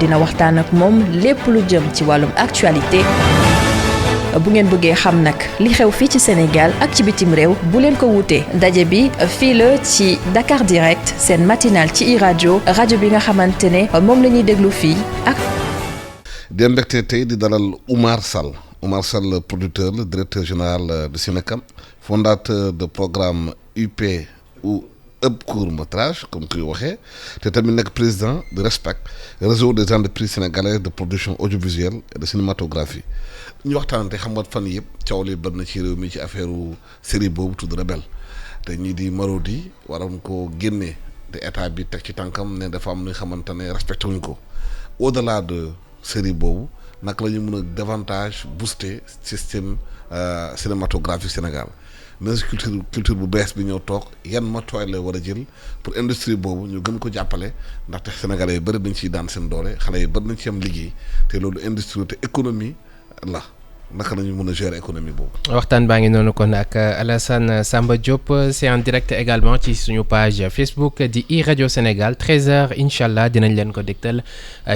dina waxtaan ak moom lépp lu jëm ci wàllum actualité. bu ngeen bëggee xam nag li xew fii ci Sénégal ak ci bitim réew bu leen ko wutee daje bi fii la ci Dakar Direct seen matinal ci iRadio rajo bi nga xamante ne moom la ñuy déglu fii ak. di mbégte tey di dalal Oumar Sall producteur le directeur général de Sénécam fondateur de programme UP ou ëpp court métrage comme kuy waxee te tamit nekk président de RESPEC réseau des entreprises sénégalaises de production audiovisuelle et de cinématographie ñu waxtaan te xam nga fan yëpp coow li bari na ci réew mi ci affaire série boobu tudd Rebelle te ñii di Marodi waroon ko génnee te état bi teg ci tànkam ne dafa am lu nga xamante ne respecté wuñ ko au delà de série boobu naka la ñu mën a davantage booster système cinématographique Sénégal mais culture bu bees bi ñëw toog yan matuwaay la war a jël pour industrie boobu ñu gën ko jàppale ndaxte sénégalais yi bëri dañ ciy daan seen doole xale yi bëri nañ ci am liggéey te loolu industrie te économie la naka la ñu mën a gérer économie boobu. waxtaan baa ngi noonu kon ak Alassane Samba Diop c'est en direct également ci suñu page Facebook di iRadio Sénégal 13h incha allah dinañ leen ko dégtal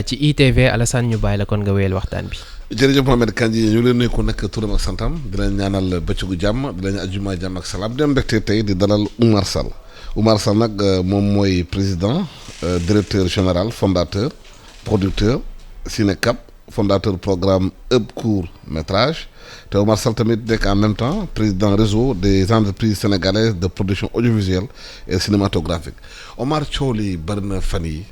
ci ITV Alassane ñu bàyyi la kon nga wéyal waxtaan bi. jërëjëf Mohamed Kandji ñu leen nuyu ko nekk turam ak santam di leen ñaanal bëccëgu jàmm di leen ajjuma jàmm ak salaam di leen mbégte tey di dalal Oumar Sall nag moom mooy président directeur général fondateur producteur Sénécam fondateur programme ëpp court métrage te Oumar Sall tamit nekk en même temps président réseau des entreprises sénégalaises de production audiovisuelle et cinématographique Omar coow li bari na fan yi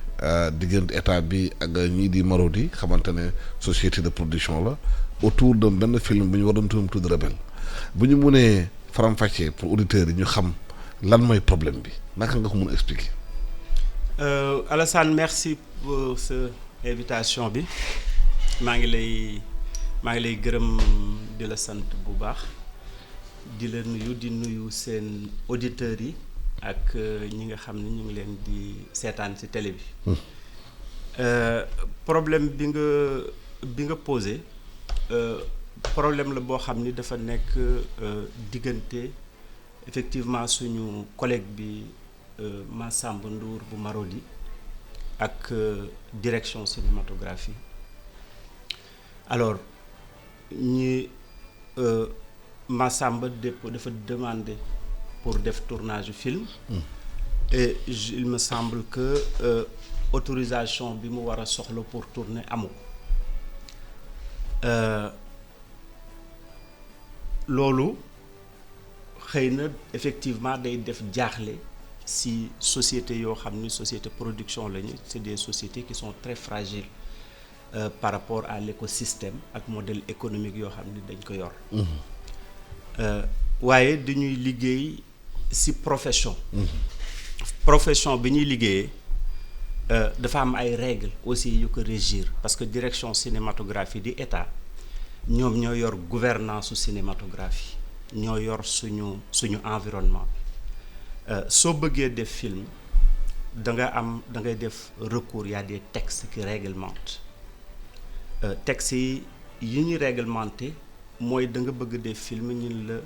diggante état bi ak ñii di Marodi xamante ne société de production la autour de benn film bu ñu waroon tudd Rebelle bu ñu mënee faram-fàccee pour auditeurs yi ñu xam lan mooy problème bi naka nga ko mën a expliquer. Alassane merci pour sa invitation bi maa ngi lay gërëm di la sant bu baax di la nuyu di nuyu seen auditeurs yi. ak ñi nga xam ne ñu ngi leen di seetaan ci télé bi problème bi nga posé problème la boo xam ni dafa nekk diggante effectivement suñu collègue bi Massamba Ndour bu Marodi ak direction cinématographie alors ñi Massamba dafa demandé pour def tournage film et il me semble que autorisation bi mu war a soxla pour tourner amu ko loolu xëy na effectivement day def jaaxle si société yoo xam ni société production lañu c'est des sociétés qui sont très fragiles par rapport à l'écosystème ak modèle économique yoo xam ni dañ ko yor waaye dañuy liggéey si profession bi ñuy liggéeyee dafa am ay règles aussi yu ko régir parce que direction cinématographie di état ñoom ñoo yor gouvernance su cinématographie ñoo yor suñu environnement soo bëggee def film da ngay def recours y a des textes qui réglementent textes yi ñuy réglementé mooy da nga bëgg def film ñun la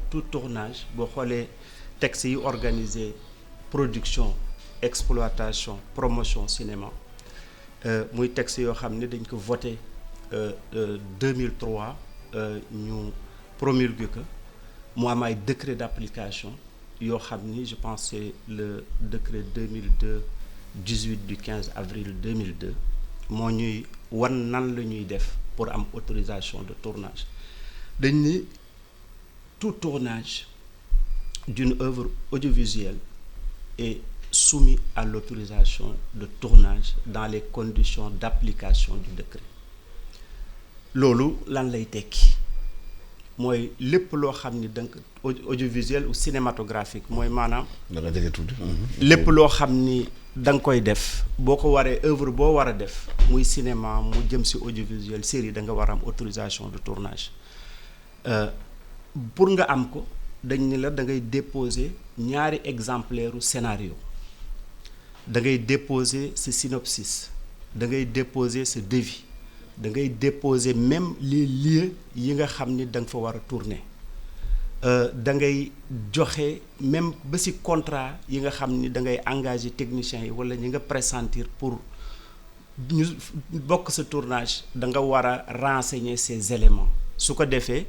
tout tournage boo xoolee textes yi organisé production exploitation promotion cinéma muy texte yoo xam ne dañ ko voté 2003 ñu promulgué ko mu am ay décret d'application yoo xam ni je pense c'est le décret 2002-18 du 15 avril 2002 moo ñuy wan nan la ñuy def pour am autorisation de tournage dañ ni tout tournage d'une œuvre audiovisuelle est soumis à l'autorisation de tournage dans les conditions d'application du décret loolu lan lay tekki mooy lépp loo xam ni donc audiovisuel ou cinématographique mooy maanaam lépp loo xam ni da nga koy def boo ko waree œuvre boo war a def muy cinéma mu jëm ci audiovisuel série da nga war a am autorisation de tournage pour nga am ko dañ ni la da ngay déposer ñaari exemplaire u scénario da ngay déposer ce synopsis da ngay déposer ce devis da ngay déposer même les lieux yi nga xam ni da nga fa war a tourner da ngay joxe même ba ci contrat yi nga xam ni da ngay engager techniciens yi wala ñi nga pressentir pour ñu bokk sa tournage da nga war a renseigner ces éléments su ko defee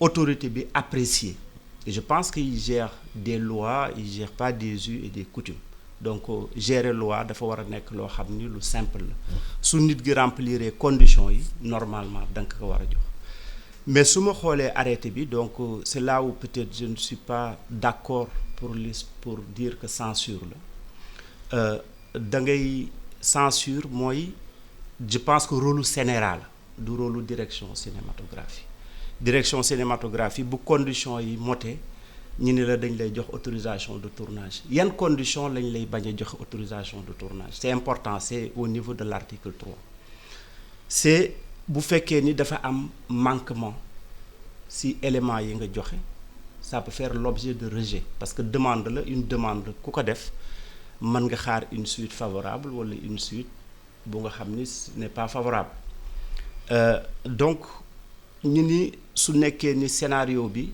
autorité bi apprécier et je pense qu'il gère des lois il gère pas des us et des coutumes donc gérer loi dafa war a nekk loo xam ni lu simple la su nit gi remplir conditions yi normalement da nga ko war a jox mais su ma xoolee arrêté bi donc c'est là où peut-être je ne suis pas d'accord pour dire que censure la da ngay censure mooy je pense que rôle Sénégal du rôle direction cinématographie bu conditions yi moté ñu ne la dañ lay jox autorisation de tournage yan conditions lañ lay bañ a jox autorisation de tournage c'est important c'est au niveau de l'article 3 c'est bu fekkee ni dafa am manquement si éléments yi nga joxe ça peut faire l'objet de rejet parce que demande la une demande ku ko def mën nga xaar une suite favorable wala une suite bu nga xam ni ce n'est pas favorable donc ñu ni su nekkee ni scénario bi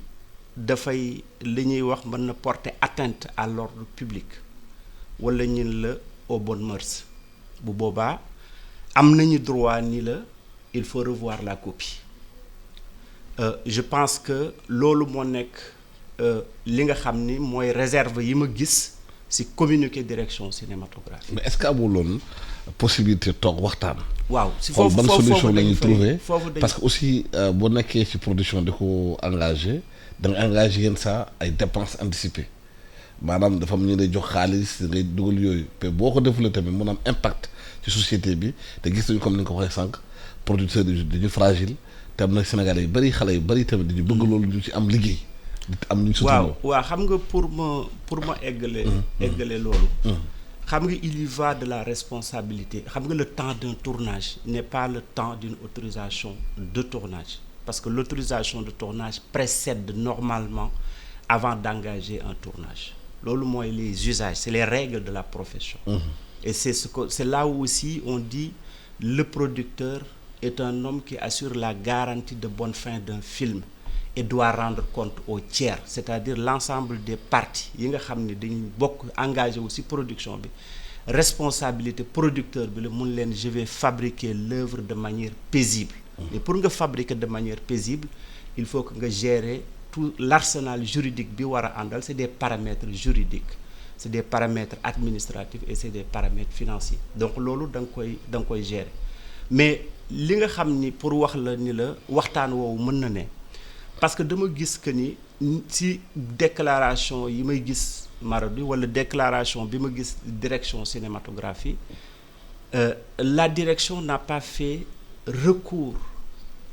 dafay li ñuy wax mën na porter atteinte à l'ordre public wala ñun la aux bonnes mœurs bu boobaa am nañu droit ni la il faut revoir la copie je pense que loolu moo nekk li nga xam ni mooy réserve yi ma gis ci communiqué direction cinématographique. mais est-ce que amuloon possibilité toog waxtaan. waaw si xool foofu ban solution la ñuy trouver foofu parce que aussi boo nekkee ci production di ko engagé da nga engagé yenn saa ay dépenses anticipées maanaam dafa am ñu lay jox xaalis ngay dugal yooyu mais boo ko defulee tamit mun am impact ci société bi te gis nañu comme ni nga ko waxee sànq producteurs yi dañu fragile te am na Sénégalais yu bari xale yu bari tamit dañu bëgg loolu ñu ci am liggéey. am ñu waaw xam nga pour ma eggale loolu. xam nga il y va de la responsabilité xam nga le temps d'un tournage n'est pas le temps d'une autorisation de tournage parce que l'autorisation de tournage précède normalement avant d'engager un tournage loolu mooy les usages c'est les règles de la profession. Et c'est là où aussi on dit le producteur est un homme qui assure la garantie de bonne fin d'un film et doit rendre compte aux tiers c'est-à-dire l'ensemble des parties yi nga xam ne dañuy bokk engagé aussi production bi responsabilité producteur bi la mun leen je vais fabriquer l'œuvre de manière paisible et pour nga fabriquer de manière paisible il faut que nga gérer tout l'arsenal juridique bi war a àndal c'est des paramètres juridiques c'est des paramètres administratifs et c'est des paramètres financiers donc loolu da nga koy gérer mais li nga xam ni pour wax la ni la waxtaan woowu mën na ne parce que dama gis que ni ci déclaration yi may gis Marodi wala déclaration bi ma gis direction cinématographie la direction n'a pas fait recours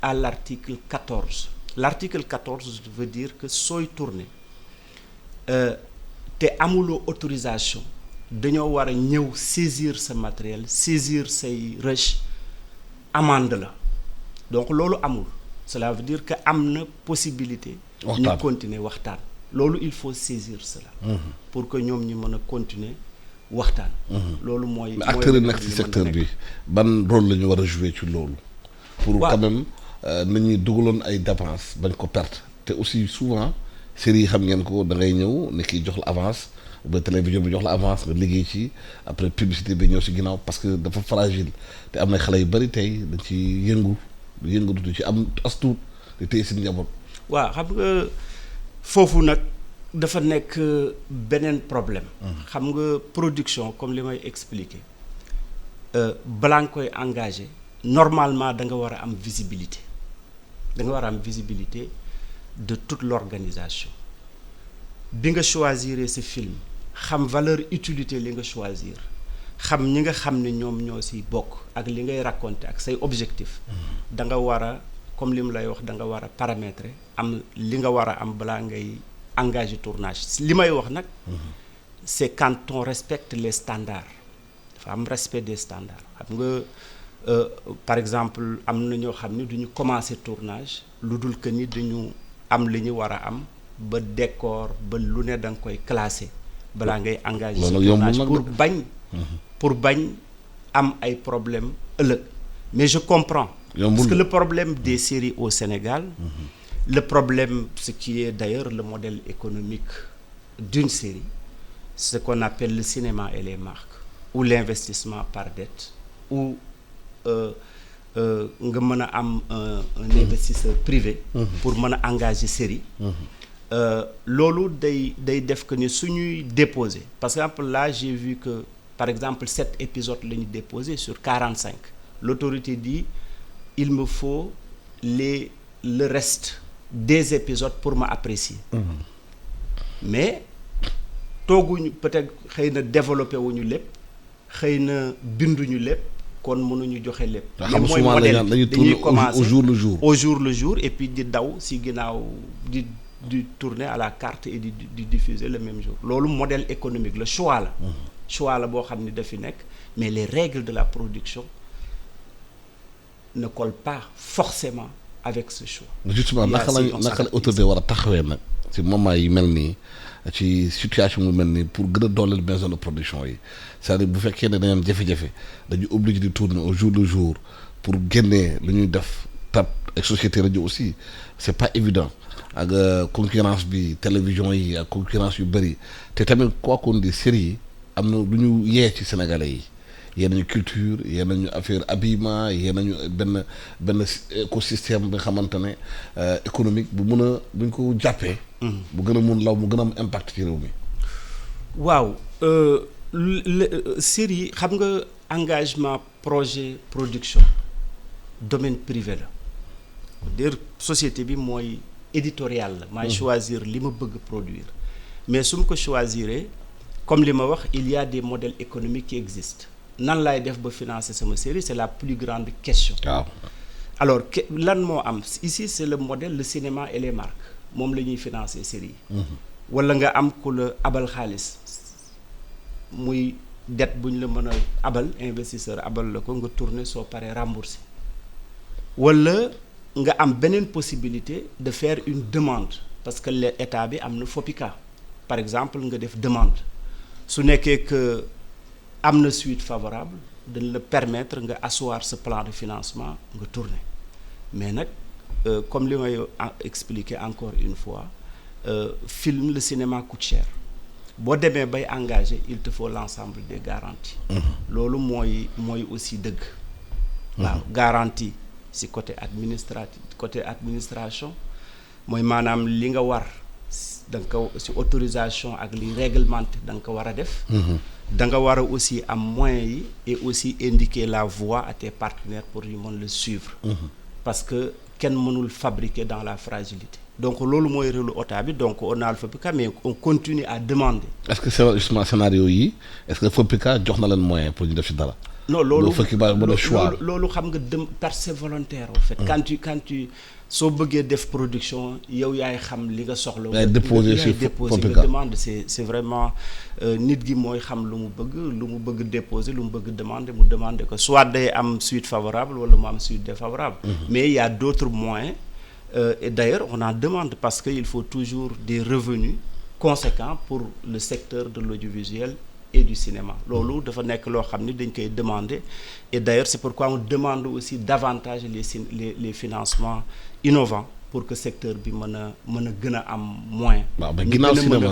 à l'article 14 l'article 14 veut dire que sooy tourner te amuloo autorisation dañoo war a ñëw saisir sa matériel saisir say rush amende la donc loolu amul cela veut dire que am na possibilité ñu continuer waxtaan loolu il faut saisir cela pour que ñoom ñu mën a continuer waxtaan loolu mooy acteurs yi nekk ci secteur bi ban rôle la ñu war a jouer ci loolu pour quand même nañuy dugaloon ay dépenses bañ ko perte te aussi souvent série yi xam ngeen ko da ngay ñëw ne kii jox la avance ba télévision bi jox la avance nga liggéey ci après publicité bi ñëw ci ginnaaw parce que dafa fragile te am na xale yu bari tey dañ ci yëngu ci am astuut di téye seen njaboot. waaw xam nga foofu nag dafa nekk beneen problème. xam nga production comme li may expliquer balaa nga koy engagé normalement da nga war a am visibilité de toute l'organisation bi nga choisir ce film xam valeur utilité li nga choisir xam ñi nga xam ne ñoom ñoo ci bokk ak li ngay raconter ak say objectif da nga war a comme li mu lay wax da nga war a paramétrer am li nga war a am balaa ngay engager tournage li may wax nag c'est quand on respecte les standards dafa am respect des standards xam nga par exemple am na ñoo xam ne duñu commencer tournage lu dul que ni dañu am li ñu war a am ba décor ba lu ne da nga koy classer balaa ngay engager ce tournage pour bañ am ay problème ëllëg mais je comprends parce que le problème des séries au Sénégal Le problème, ce qui est d'ailleurs le modèle économique d'une série, ce qu'on appelle le cinéma et les marques, ou l'investissement par dette, ou nga mën a am un investisseur privé pour mën a engager série. Loolu day def que ni suñuy déposer. Par exemple, là j'ai vu que par exemple 7 épisodes la ñu déposé sur 45. L'autorité dit il me faut le reste des épisodes pour ma apprécier. Mais tooguñu peut-être xëy na développé wuñu lépp, xëy na binduñu lépp, kon mënuñu joxe lépp. Mais mooy modèle dañuy commencer au jour le jour et puis di daw si ginnaaw di tourner à la carte et di diffuser le même jour. Loolu modèle économique, le choix la. Choix la boo xam ni dafi nekk, mais les règles de la production ne collent pas forcément avec ce choix. Justement naka la autorité war a taxawee nag ci moment yi mel nii ci situation mu mel nii pour gën a dooleel maison de production yi c'est-à-dire bu fekkee ne dañu am jafe-jafe dañu obligé di tourner au jour le jour pour génnee lu ñuy def tab ak société rajo aussi c'est pas évident ak concurrence bi télévision yi ak concurrence yu bëri te tamit quoi qu'on dise série yi am na lu ñu yee ci sénégalais yi. yéen nañu culture yéen nañu affaire habillement yéen nañu benn écosystème bi nga xamante ne économique bu mun a buñ ko jàppee. bu gën a mun law mu gën a am impact ci réew mi. waaw série xam nga engagement projet production domaine privé la dire société bi mooy éditorial la. maay choisir li ma bëgg produire mais su ma ko choisiree comme li ma wax il y a des modèles économiques qui existent. Nan laay def ba financer sama série c'est la plus grande question. Alors lan moo am ici c'est le modèle le cinéma et les marques moom la ñuy financer série yi. wala nga am ku la abal xaalis muy dette bu ñu la mën a abal investisseur abal la ko nga tourner soo paree rembourser. wala nga am beneen possibilité de faire une demande parce que l'état bi am na FOPICA par exemple nga def demande su nekkee que. am na suite favorable dañ la permettre nga asseoir ce plan de financement nga tourner mais nag comme li may expliquer encore une fois film le cinéma coûte cher boo demee bay engagé il te faut l'ensemble des garanties. Loolu mooy aussi dëgg. waaw garantie ci côté administration mooy maanaam li nga war da nga ko ci autorisation ak li réglementé da nga ko war a def. da nga war a aussi am moyens yi et aussi indiquer la voie à tes partenaires pour ñu mën le suivre. Parce que kenn mënul fabriquer dans la fragilité. Donc loolu mooy rôle OTA bi donc on a le FOPICA mais on continue à demander. Est-ce que c'est justement scénario yi est-ce que FOPICA jox na leen moyen pour ñu def ci dara. Non loolu loolu xam nga c'est volontaire en fait. Quand tu soo bëggee def production yow yaay xam li nga soxla. yaay déposer nga demande c'est vraiment nit gi mooy xam lu mu bëgg déposer lu mu bëgg demander ko soit day am suite favorable wala mu am suite défavorable. Mais il y a d'autres moyens et d'ailleurs on en demande parce que il faut toujours des revenus conséquents pour le secteur de l'audiovisuel et du cinéma. Loolu dafa nekk loo xam ni dañ koy demander et d'ailleurs c'est pourquoi on demande aussi davantage les financements innovants pour que secteur bi mën a gën a am moyen. waaw mais ginnaaw cinéma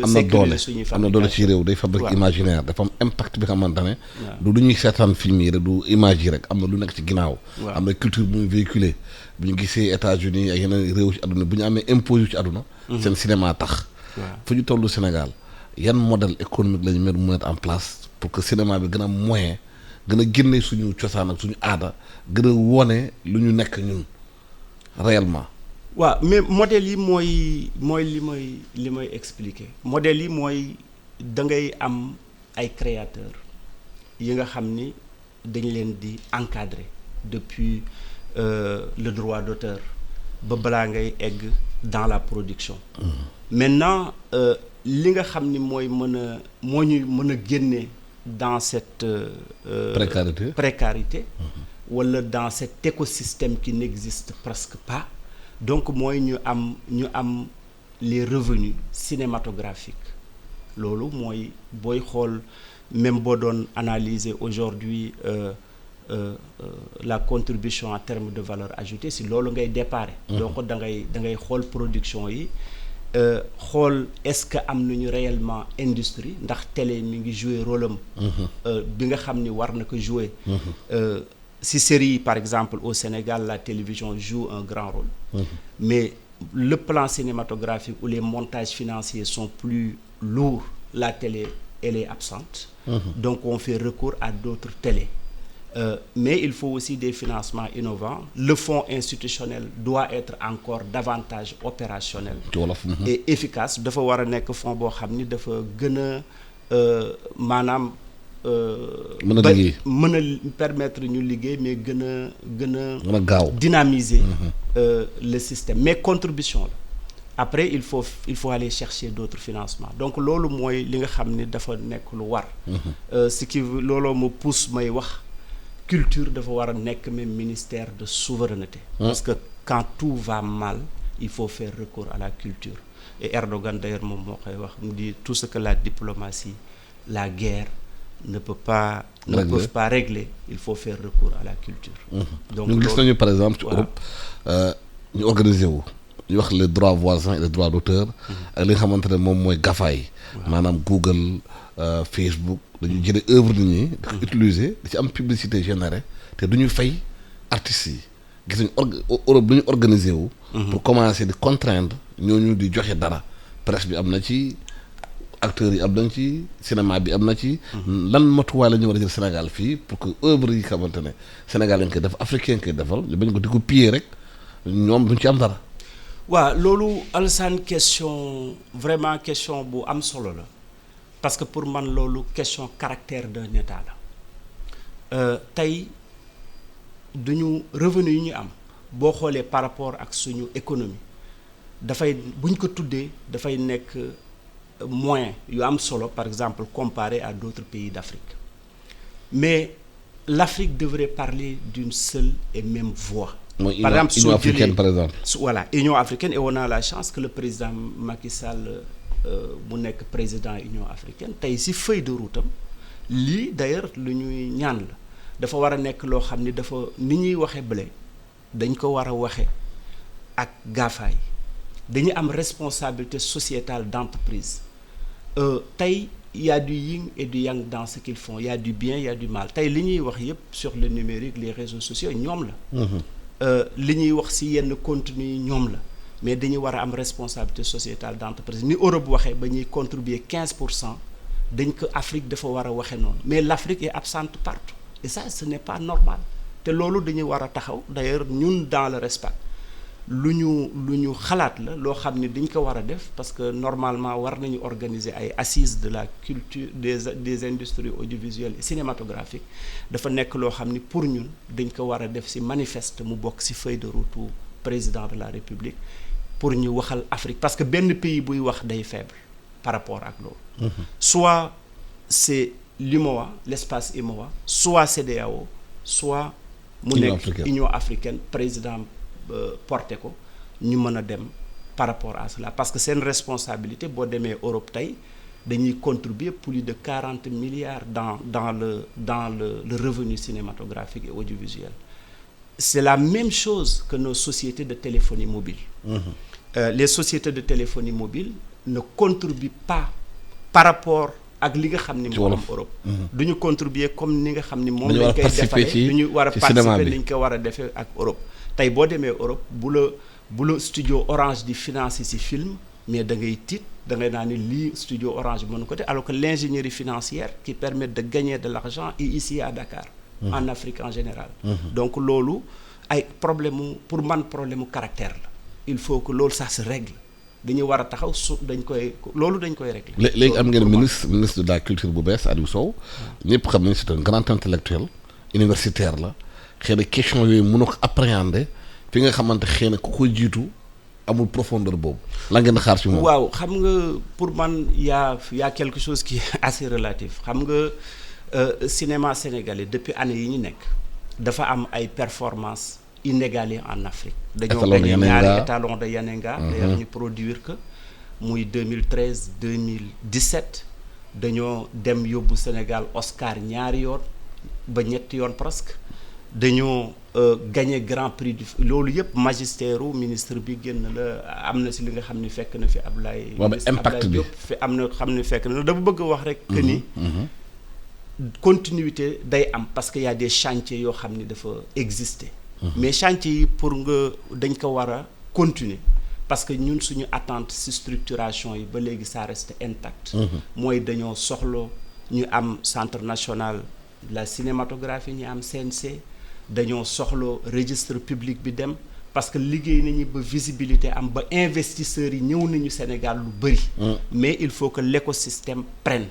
am na doole ci réew day fabrique imaginaire dafa am impact bi nga xamante ne. du ñuy seetaan film yi rek du image yi rek am na lu nekk ci ginnaaw. am na culture bu muy véhiculer bu ñu gisee États-Unis ak yeneen réew ci àdduna bu ñu amee impôt ci àdduna. seen cinéma tax. fu ñu tollu Sénégal. yan modèle économique lañu mettre en place pour que cinéma bi gën a am moyen gën a génne suñu cosaan ak suñu aada gën a wone lu ñu nekk ñun réellement. waaw mais modèle yi mooy li may expliquer modèle yi mooy da ngay am ay créateurs yi nga xam ni dañ leen di encadrer depuis le droit d'auteur ba balaa ngay egg dans la production. Maintenant li nga xam ni moo ñu mën a génne dans cette précarité wala dans cet écosystème qui n'existe presque pas donc mooy ñu am les revenus cinématographiques loolu mooy booy xool même boo doon analyser aujourd'hui la contribution en termes de valeur ajoutée si loolu ngay déparé. donc da ngay xool production yi xool est-ce que am nañu réellement industrie ndax télé mi ngi jouer rôle am bi nga xam ni war na ko jouer si série yi par exemple au Sénégal la télévision joue un grand rôle mais le plan cinématographique où les montages financiers sont plus lourds la télé elle est absente donc on fait recours à d'autres télés mais il faut aussi des financements innovants le fonds institutionnel doit être encore davantage opérationnel et efficace dafa war a nekk fonds boo xam ni dafa gën a maanaam mën a permettre ñu liggéey mais gën a gaaw dynamiser le système mais contribution la après il faut aller chercher d'autres financements donc loolu mooy li nga xam ni dafa nekk lu war ce qui looloo ma pousse may wax culture dafa war a nekk même ministère de souveraineté parce que quand tout va mal il faut faire recours à la culture et Erdogan d'ailleurs moom moo koy wax mu dit tout ce que la diplomatie la guerre ne peuvent pas régler il faut faire recours à la culture donc ñu gis nañu par exemple ci Europe ñu organiser wu ñu wax les droits voisins et les droits d'auteur ak li nga xamante ne moom mooy GAFA yi maanaam Google Facebook dañu jëlee œuvre nit ñi di ko utiliser di ci am publicité générée te du ñu fay artistes yi gis nañu Europe du ñu organiser wu pour commencer di contraindre ñooñu di joxe dara presse bi am na ci acteurs yi am nañ ci cinéma bi am na ci lan matuwaay la ñu war a jël Sénégal fii pour que œuvre yi xamante ne Sénégal lañ koy def africain koy defal ñu bañ ko di ko piller rek ñoom duñ ci am dara waaw loolu Alassane question vraiment question bu am solo la parce que pour man loolu question caractère d'un état la tey duñu revenu yi ñu am boo xoolee par rapport ak suñu économie dafay buñ ko tuddee dafay nekk moyen yu am solo par exemple comparé à d'autres pays d'Afrique mais l'Afrique devrait parler d'une seule et même voix par exemple Union africaine par exemple voilà Union africaine et on a la chance que le président Macky Sall mu nekk président Union africaine tey ci feuille de route am lii d'ailleurs lu ñuy ñaan la dafa war a nekk loo xam ni dafa ni ñuy waxe blé dañ ko war a waxe ak GAFA yi dañu am responsabilité sociétale d'entreprise tey il y a du yin et du yang dans ce qu'ils font il y a du bien il y a du mal tey li ñuy wax yépp sur le numérique les réseaux sociaux ñoom la li ñuy wax ci yenn contenu yi ñoom la mais dañuy war a am responsabilité sociétale d'entreprise ni Europe waxee ba ñuy contribuer 15% dañ ko Afrique dafa war a waxee noonu mais l'Afrique est absente partout et ça ce n'est pas normal te loolu dañuy war a taxaw d'ailleurs ñun dans le respect lu ñu xalaat la loo xam ni dañ ko war a def parce que normalement war nañu organiser ay assises de la culture des industries audiovisuelles et cinématographiques dafa nekk loo xam ni pour ñun dañ ko war a def ci manifeste mu bokk ci feuille de route président de la République pour ñu waxal Afrique parce que benn pays buy wax day faible par rapport ak loolu soit c'est l'UMOA l'espace UMOA soit CEDEAO soit mu nekk Union africaine président porté ko ñu mën a dem par rapport à cela parce que seen responsabilité boo demee Europe tey dañuy contribuer plus de 40 milliards dans le revenu cinématographique et audiovisuel c'est la même chose que nos sociétés de téléphonie mobile les sociétés de téléphonie mobile ne contribuent pas par rapport ak li nga xam ni moo am Europe du ñu contribuer comme ni nga xam ni moom lañ koy defaree du ñu war a participer ni ñu ko war a defee ak Europe tey boo demee Europe bu la studio Orange di financer ci film mais da ngay tiit da ngay naa ni lii studio Orange mënu ko te alors que l'ingénierie financière qui permet de gagner de l'argent est ici à Dakar en Afrique en général donc loolu ay problème pour man problème caractère la il faut que loolu ça se règle dañuy war a taxaw dañ koy régler léegi am ngeen ministre de la culture bu bees Aliou Sow ñëpp xam nañ c'est un grand intellectuel universitaire la xëy na question yooyu mënoo ko appréhender fi nga xamante xëy na ku ko jiitu amul profondeur boobu la ngeen xaar ci moom. waaw xam nga pour man y a quelque chose qui est assez relatif xam nga cinéma sénégalais depuis année yi ñu nekk dafa am ay performances inégalées en Afrique. dañoo gagné ñaari étalon de Yanenga. d'ailleurs ñu produire que muy 2013 2017 dañoo dem yóbbu Sénégal Oscar ñaari yoon ba ñetti yoon presque dañoo gagné grand prix du loolu yëpp magistère u ministre bi génn la am na si li nga xam ni fekk na fi Ablaye impact bi fi am na xam ni fekk na dafa bëgg wax rek que ni continuité day am parce que y a des chantiers yoo xam ni dafa exister mais chantier yi pour nga dañ ko war a continuer parce que ñun suñu attente ci structuration yi ba léegi ça reste intact mooy dañoo soxla ñu am centre national de la cinématographie ñu am CNC dañoo soxla registre public bi dem parce que liggéey nañu ba visibilité am ba investisseurs yi ñëw nañu Sénégal lu bëri mais il faut que l'écosystème prenne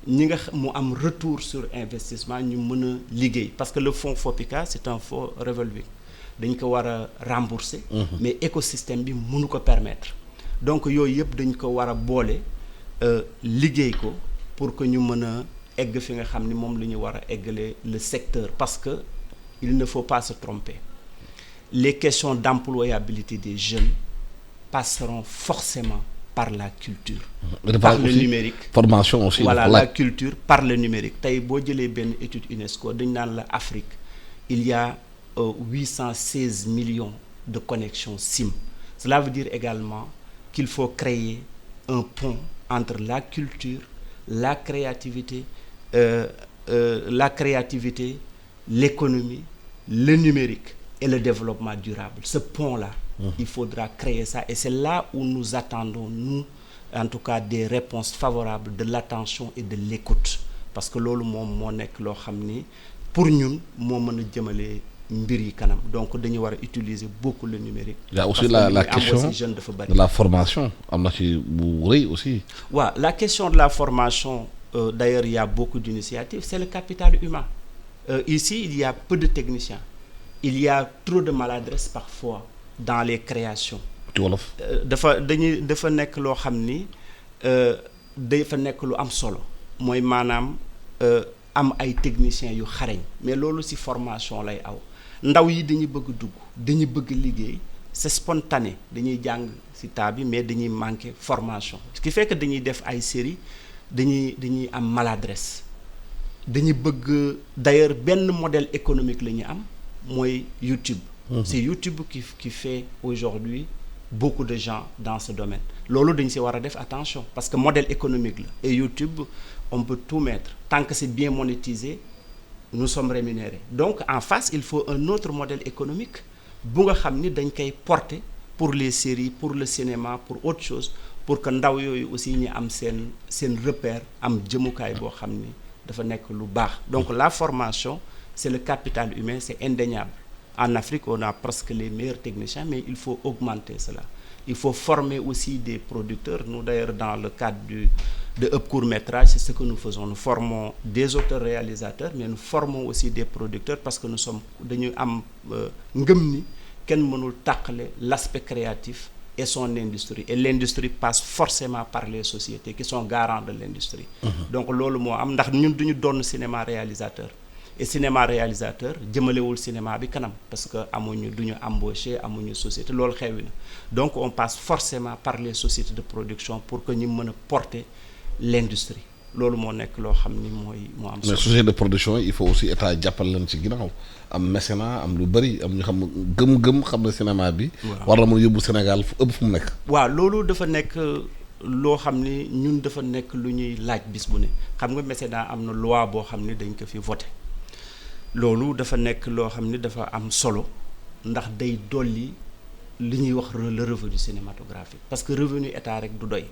ñi nga mu am retour sur investissement ñu mën a liggéey parce que le fonds FOPICA c'est un fonds revolving dañ ko war a rembourser mais écosystème bi mënu ko permettre donc yooyu yëpp dañ ko war a boole liggéey ko pour que ñu mën a egg fi nga xam ni moom la ñu war a eggale le secteur parce que il ne faut pas se tromper les questions d'employabilité des jeunes passeront forcément par la culture par le numérique formation aussi voilà la culture par le numérique tey boo jëlee benn étude UNESCO dañ naan la Afrique il y a 816 millions de connexions SIM cela veut dire également qu'il faut créer un pont entre la culture la créativité l'économie le numérique et le développement durable ce pont-là il faudra créer ça et c'est là où nous attendons nous en tout cas des réponses favorables de l'attention et de l'écoute parce que loolu moom moo nekk loo xam ni pour ñun moo mën a jëmale mbir yi kanam donc dañu war a utiliser beaucoup le numérique. Il y a aussi la question de la formation am na ci bu rëy aussi. waaw la question de la formation d'ailleurs il y a beaucoup d'initiatives c'est le capital humain ici il y a peu de techniciens il y a trop de maladresse parfois dans les créations. ci wolof. dafa nekk loo xam ni dafa nekk lu am solo mooy maanaam am ay techniciens yu xarañ mais loolu ci formation lay aw ndaw yi dañuy bëgg dugg dañuy bëgg liggéey c'est spontané dañuy jàng ci tas bi mais dañuy manquer formation ce qui fait que dañuy def ay séries dañuy am maladresse dañuy bëgg d'ailleurs benn modèle économique la ñu am mooy YouTube. C'est YouTube qui fait aujourd'hui beaucoup de gens dans ce domaine loolu dañ ci war a def attention parce que modèle économique la et YouTube on peut tout mettre tant que c'est bien monétisé nous sommes rémunérés donc en face il faut un autre modèle économique bu nga xam ni dañ koy porter pour les séries pour le cinéma pour autre chose pour que ndaw yooyu aussi ñu am seen repère am jëmukaay boo xam ni dafa nekk lu baax donc la formation c'est le capital humain c'est indéniable en Afrique on a presque les meilleurs techniciens mais il faut augmenter cela il faut former aussi des producteurs nous d'ailleurs dans le cadre de Up Court Métrage c'est ce que nous faisons nous formons des auteurs réalisateurs mais nous formons aussi des producteurs parce que nous sommes dañu am ngëm ni kenn mënul tàqale l'aspect créatif et son industrie et l'industrie passe forcément par les sociétés qui sont garants de l'industrie donc loolu moo am ndax ñun duñu doon cinéma réalisateur et cinéma réalisateur jëmalewul cinéma bi kanam parce que duñu embaucher amuñu société loolu xewi na donc on passe forcément par les sociétés de production pour que ñu mën a porter l'industrie loolu moo nekk loo xam ni moo am mais société de production il faut aussi état jàppal leen ci ginnaaw am mécénat am lu bari am ñu xam gëm-gëm xam ne cinéma bi war na mën a yóbbu Sénégal fu ëpp fu mu nekk waaw loolu dafa nekk loo xam ni ñun dafa nekk lu ñuy laaj bis bu ne xam nga mécénat am na loi boo xam ni dañ ko fi voté loolu dafa nekk loo xam ni dafa am solo ndax day dolli li ñuy wax le revenu cinématographique parce que revenu état rek du doy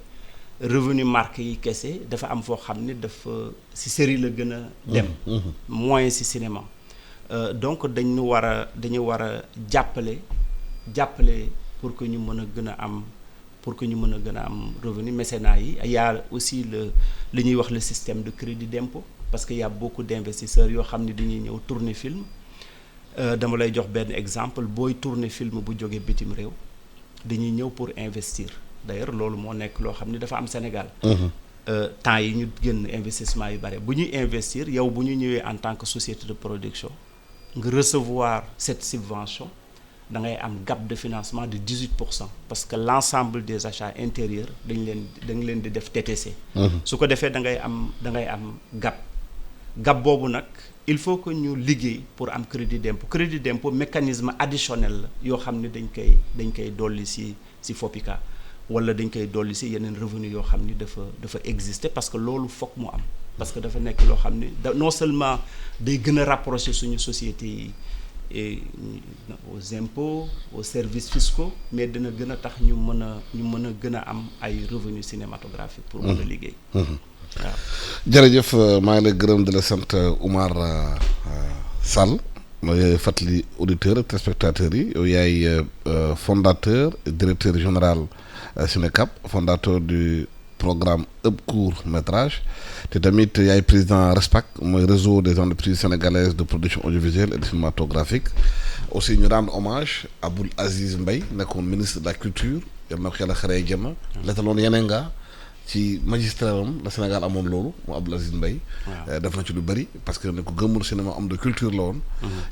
revenu marque yi kese dafa am foo xam ni dafa ci série la gën a dem moins ci cinéma donc dañu war a jàppale pour que ñu mën a gën a am revenu mécénat yi y a aussi li ñuy wax le système de crédit d'impôt parce que y a beaucoup d'investisseurs yoo xam ne dañuy ñëw tourner film dama lay jox benn exemple booy tourner film bu jógee bitim réew dañuy ñëw pour investir d'ailleurs loolu moo nekk loo xam ne dafa am Sénégal temps yi ñu génn investissement yu bare bu ñuy investir yow bu ñu ñëwee en tant que société de production nga recevoir cette subvention da ngay am gap de financement de 18% parce que l'ensemble des achats intérieurs dañ leen di def TTC su ko defee da ngay am gap boobu nag il faut que ñu liggéey pour am crédit d'impôt mécanisme additionnel la yoo xam ne dañ koy dolli ci FOPICA wala dañ koy dolli ci yeneen revenu yoo xam ni dafa exister parce que loolu foog mu am parce que dafa nekk loo xam ni non seulement day gën a rapprocher suñu société yi et aux impôts aux services fiscaux mais dina gën a tax ñu mën a gën a am ay revenus cinématographiques pour mën a liggéey waaw jërëjëf maa ngi lay gërëm di la sant Oumar Sall mooy fàttali auditeurs téléspectateurs yi yow yaay fondateur et directeur général Cinecap fondateur du programme ëpp court métrage te tamit yaay président RESPAC mooy réseau des entreprises sénégalaises de production audiovisuelle et cinématographique aussi ñu rendre hommage Abdoul Aziz Mbaye nekkoon ministre de la culture yal na ko yàlla xaree jëma letaloon yeneen nga ci magistrat am la Sénégal amoon loolu mu Abdoul Aziz Mbaye def na ci lu bëri parce que ne ko gëmmul cinéma am de culture la woon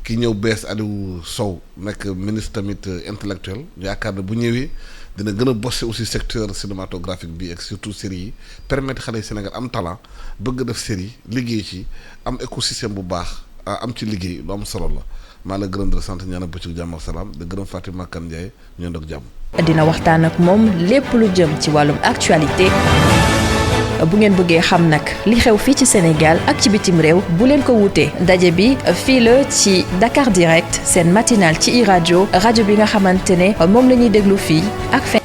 ki ñëw bees Aliou Sow nekk ministre tamit intellectuel yaakaar ne bu ñëwee dina gën a bosser aussi secteur cinématographique bi ak surtout série yi permettre xale yi Sénégal am talent bëgg def série liggéey ci am écosystème bu baax am ci liggéey lu am solo la maa la gërëm di la sant ñaanal bëccëg jàmm ak salaam di gërëm Fatima Kane Ndiaye ñoo ndoog jàmm dina waxtaan ak moom lépp lu jëm ci wàllum actualité bu ngeen bëggee xam nag li xew fii ci Sénégal ak ci bitim réew bu leen ko wutee ndaje bi fii la ci Dakar Direct seen matinal ci rajo bi nga xamante ne moom la ñuy déglu fii ak